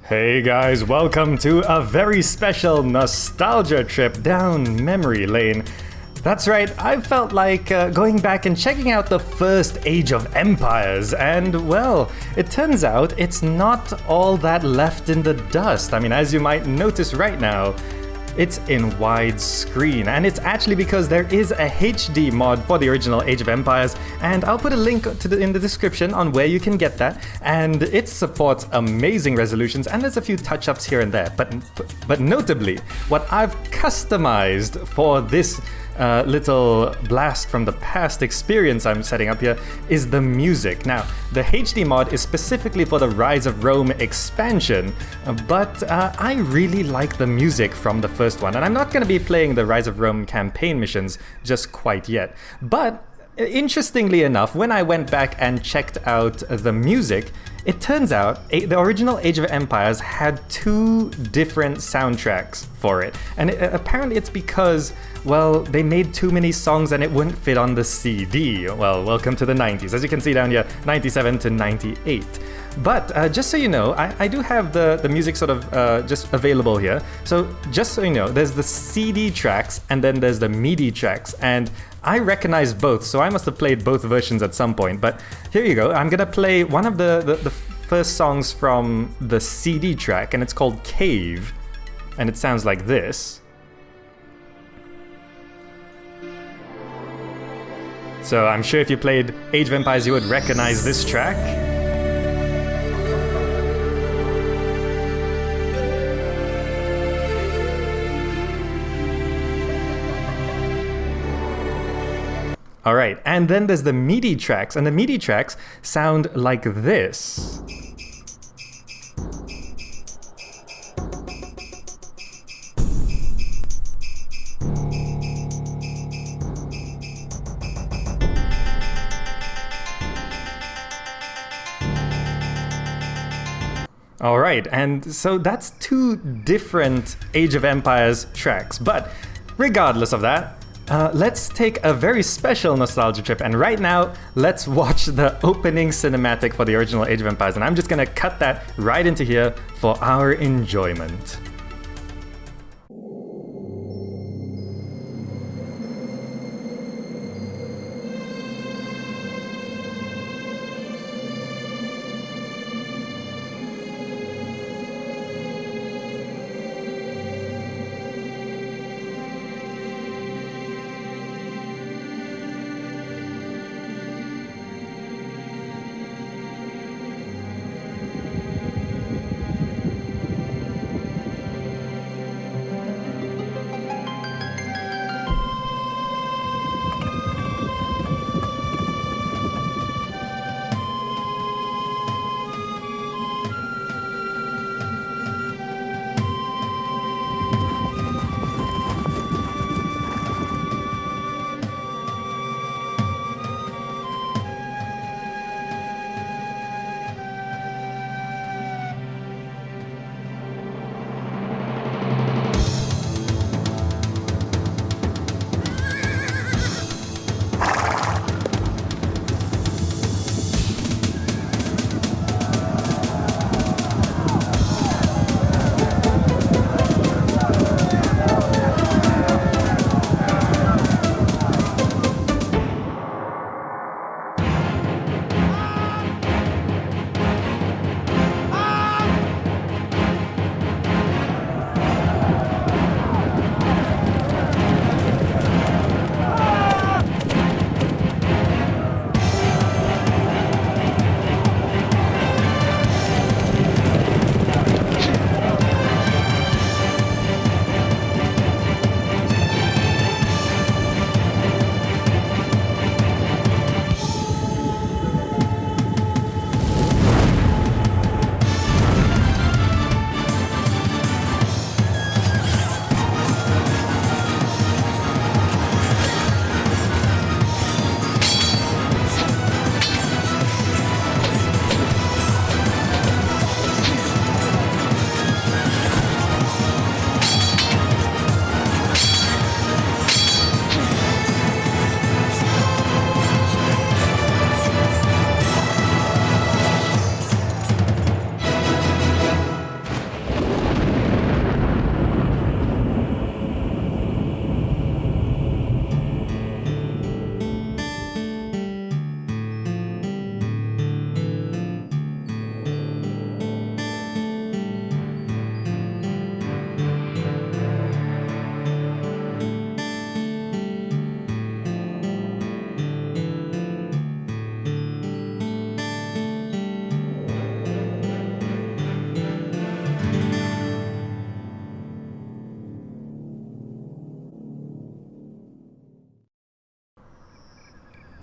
Hey guys, welcome to a very special nostalgia trip down memory lane. That's right, I felt like going back and checking out the first Age of Empires, and well, it turns out it's not all that left in the dust. I mean, as you might notice right now, it's in widescreen, and it's actually because there is a HD mod for the original Age of Empires, and I'll put a link in the description on where you can get that, and it supports amazing resolutions, and there's a few touch-ups here and there, but notably, what I've customized for this little blast from the past experience I'm setting up here is the music. Now, the HD mod is specifically for the Rise of Rome expansion, but I really like the music from the first one, and I'm not going to be playing the Rise of Rome campaign missions just quite yet. But interestingly enough, when I went back and checked out the music, it turns out the original Age of Empires had two different soundtracks for it. And apparently it's because, well, they made too many songs and it wouldn't fit on the CD. Well, welcome to the 90s. As you can see down here, 97 to 98. But just so you know, I do have the music sort of just available here. So just so you know, there's the CD tracks and then there's the MIDI tracks. And I recognize both, so I must have played both versions at some point. But here you go. I'm gonna play one of the first songs from the CD track, and it's called Cave, and it sounds like this. So I'm sure if you played Age of Empires, you would recognize this track. Alright, and then there's the MIDI tracks, and the MIDI tracks sound like this. Alright, and so that's two different Age of Empires tracks, but regardless of that, let's take a very special nostalgia trip, and right now, let's watch the opening cinematic for the original Age of Empires, and I'm just gonna cut that right into here for our enjoyment.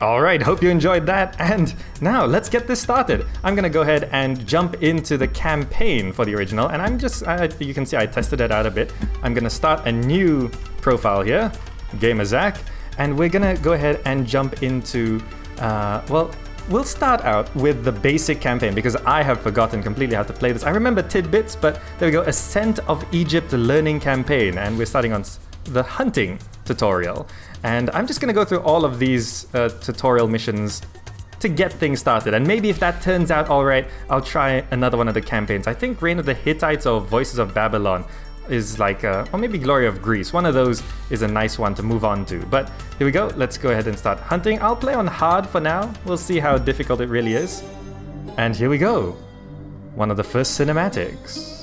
Alright, hope you enjoyed that, and now let's get this started. I'm gonna go ahead and jump into the campaign for the original, and you can see I tested it out a bit. I'm gonna start a new profile here, Gamer Zach, and we're gonna go ahead and jump into, we'll start out with the basic campaign because I have forgotten completely how to play this. I remember tidbits, but there we go, Ascent of Egypt learning campaign, and we're starting on the hunting tutorial. And I'm just gonna go through all of these tutorial missions to get things started. And maybe if that turns out all right, I'll try another one of the campaigns. I think Reign of the Hittites or Voices of Babylon is like, or maybe Glory of Greece. One of those is a nice one to move on to. But here we go, let's go ahead and start hunting. I'll play on hard for now. We'll see how difficult it really is. And here we go. One of the first cinematics.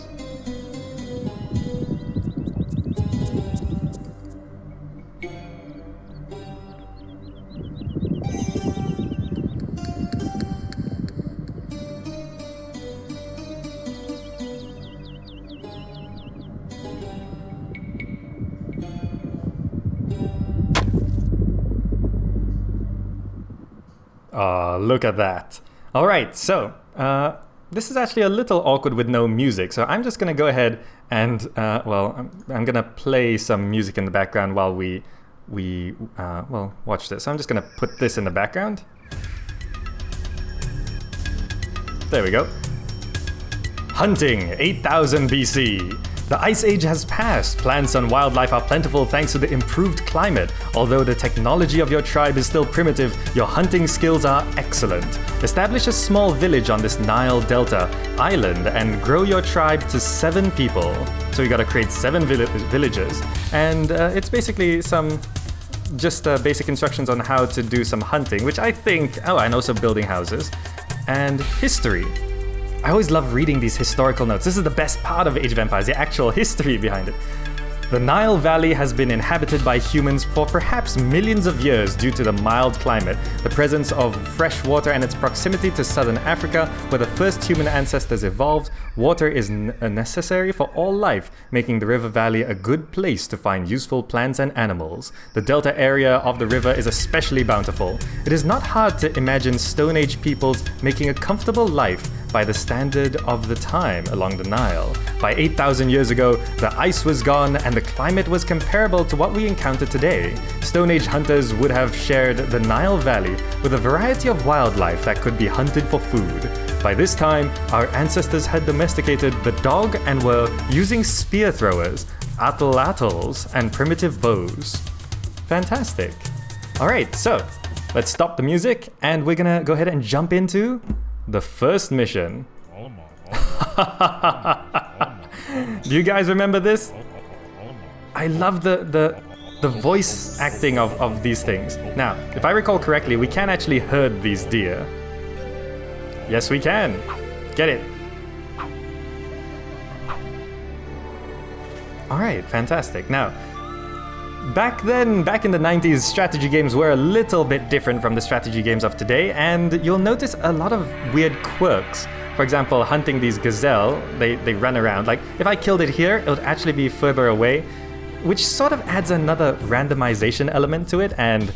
Look at that. All right, so this is actually a little awkward with no music, so I'm just gonna go ahead and I'm gonna play some music in the background while we watch this. So I'm just gonna put this in the background. There we go. Hunting, 8000 BC. The Ice Age has passed. Plants and wildlife are plentiful thanks to the improved climate. Although the technology of your tribe is still primitive, your hunting skills are excellent. Establish a small village on this Nile Delta island and grow your tribe to 7 people. So you gotta create 7 villages. And it's basically some basic instructions on how to do some hunting, which I think, and also building houses. And history. I always love reading these historical notes. This is the best part of Age of Empires, the actual history behind it. The Nile Valley has been inhabited by humans for perhaps millions of years due to the mild climate, the presence of fresh water, and its proximity to southern Africa, where the first human ancestors evolved. Water is necessary for all life, making the river valley a good place to find useful plants and animals. The delta area of the river is especially bountiful. It is not hard to imagine Stone Age peoples making a comfortable life by the standard of the time along the Nile. By 8,000 years ago, the ice was gone and the climate was comparable to what we encounter today. Stone Age hunters would have shared the Nile Valley with a variety of wildlife that could be hunted for food. By this time, our ancestors had domesticated the dog and were using spear throwers, atlatls, and primitive bows. Fantastic. All right, so let's stop the music and we're gonna go ahead and jump into the first mission. Do you guys remember this? I love the voice acting of these things. Now, if I recall correctly, we can actually herd these deer. Yes, we can. Get it. All right, fantastic. Now, back in the 90s, strategy games were a little bit different from the strategy games of today, and you'll notice a lot of weird quirks. For example, hunting these gazelle, they run around. Like, if I killed it here, it would actually be further away, which sort of adds another randomization element to it, and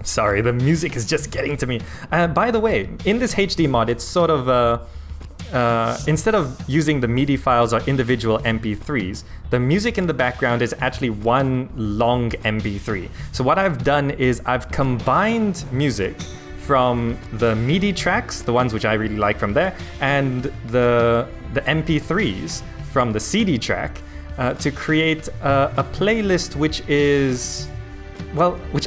sorry, the music is just getting to me. By the way, in this HD mod, it's sort of instead of using the MIDI files or individual MP3s, the music in the background is actually one long MP3. So what I've done is I've combined music from the MIDI tracks, the ones which I really like from there, and the MP3s from the CD track to create a playlist which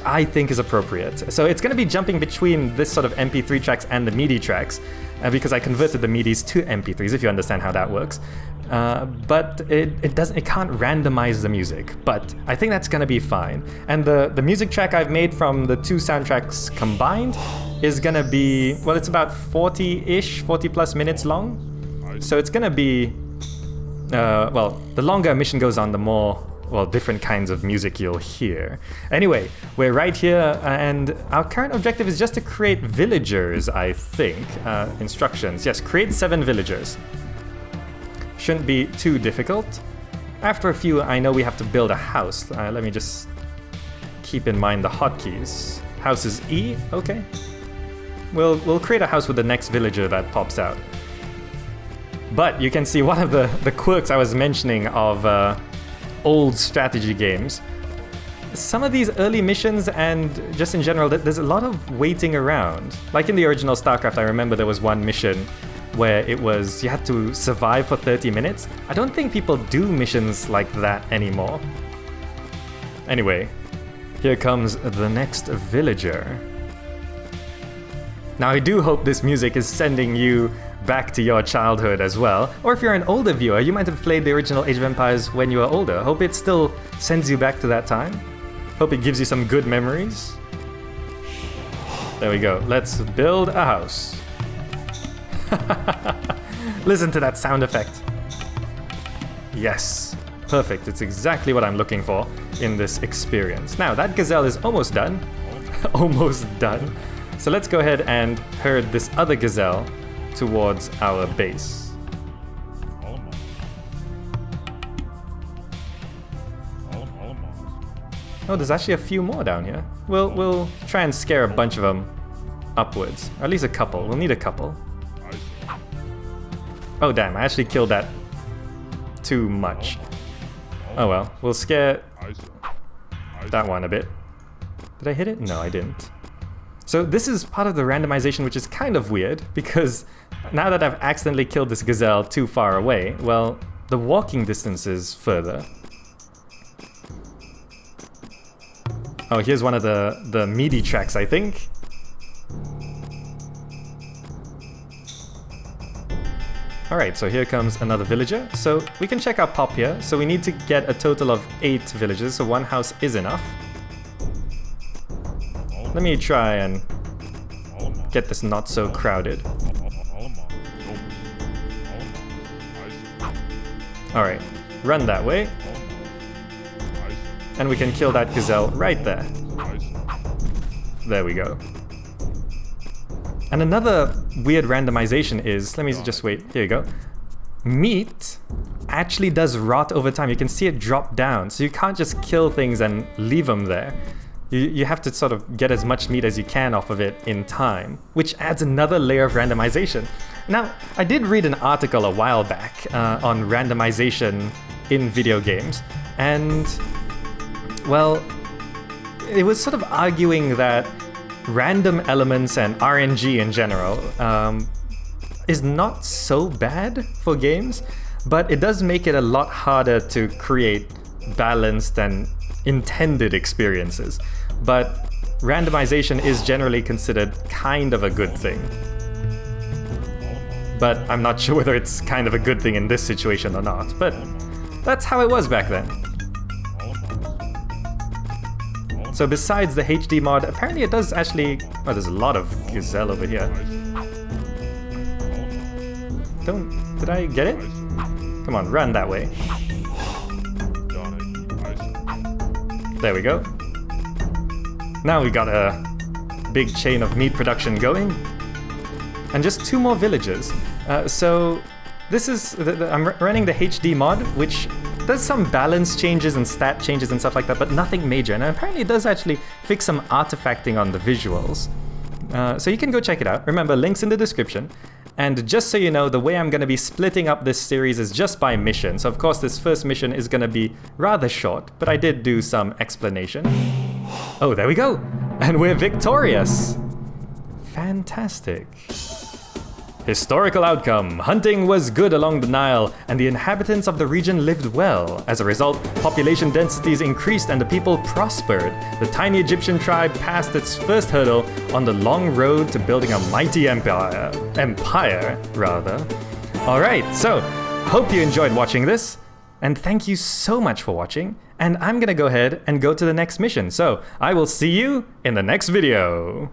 I think is appropriate. So it's going to be jumping between this sort of MP3 tracks and the MIDI tracks, because I converted the MIDIs to MP3s, if you understand how that works. But it can't randomize the music, but I think that's going to be fine. And the music track I've made from the 2 soundtracks combined is going to be, well, it's about 40 plus minutes long. So it's going to be, the longer a mission goes on, the more different kinds of music you'll hear. Anyway, we're right here, and our current objective is just to create villagers, I think. Instructions. Yes, create 7 villagers. Shouldn't be too difficult. After a few, I know we have to build a house. Let me just keep in mind the hotkeys. House is E? Okay. We'll create a house with the next villager that pops out. But you can see one of the quirks I was mentioning of old strategy games. Some of these early missions and just in general, there's a lot of waiting around. Like in the original StarCraft, I remember there was one mission where it was you had to survive for 30 minutes. I don't think people do missions like that anymore. Anyway, here comes the next villager. Now I do hope this music is sending you back to your childhood as well. Or if you're an older viewer, you might have played the original Age of Empires when you were older. Hope it still sends you back to that time. Hope it gives you some good memories. There we go. Let's build a house. Listen to that sound effect. Yes. Perfect. It's exactly what I'm looking for in this experience. Now, that gazelle is almost done. Almost done. So let's go ahead and herd this other gazelle towards our base. Oh, there's actually a few more down here. We'll try and scare a bunch of them upwards. Or at least a couple. We'll need a couple. Oh damn, I actually killed that too much. Oh well, we'll scare that one a bit. Did I hit it? No, I didn't. So this is part of the randomization, which is kind of weird, because now that I've accidentally killed this gazelle too far away, well, the walking distance is further. Oh, here's one of the meaty tracks, I think. Alright, so here comes another villager. So we can check our pop here. So we need to get a total of 8 villagers, so one house is enough. Let me try and get this not so crowded. Alright, run that way. And we can kill that gazelle right there. There we go. And another weird randomization is, let me just wait, here you go. Meat actually does rot over time. You can see it drop down, so you can't just kill things and leave them there. You have to sort of get as much meat as you can off of it in time, which adds another layer of randomization. Now, I did read an article a while back on randomization in video games, and, well, it was sort of arguing that random elements and RNG in general is not so bad for games, but it does make it a lot harder to create balanced and intended experiences. But randomization is generally considered kind of a good thing. But I'm not sure whether it's kind of a good thing in this situation or not, but that's how it was back then. So besides the HD mod, apparently it does actually... Oh, there's a lot of gazelle over here. Did I get it? Come on, run that way. There we go. Now we got a big chain of meat production going. And just 2 more villagers. So this is... I'm running the HD mod, which does some balance changes and stat changes and stuff like that, but nothing major. And apparently it does actually fix some artifacting on the visuals. So you can go check it out. Remember, links in the description. And just so you know, the way I'm going to be splitting up this series is just by mission. So of course this first mission is going to be rather short, but I did do some explanation. Oh, there we go! And we're victorious! Fantastic. Historical outcome. Hunting was good along the Nile, and the inhabitants of the region lived well. As a result, population densities increased and the people prospered. The tiny Egyptian tribe passed its first hurdle on the long road to building a mighty empire. Alright, so, hope you enjoyed watching this, and thank you so much for watching, and I'm gonna go ahead and go to the next mission. So, I will see you in the next video.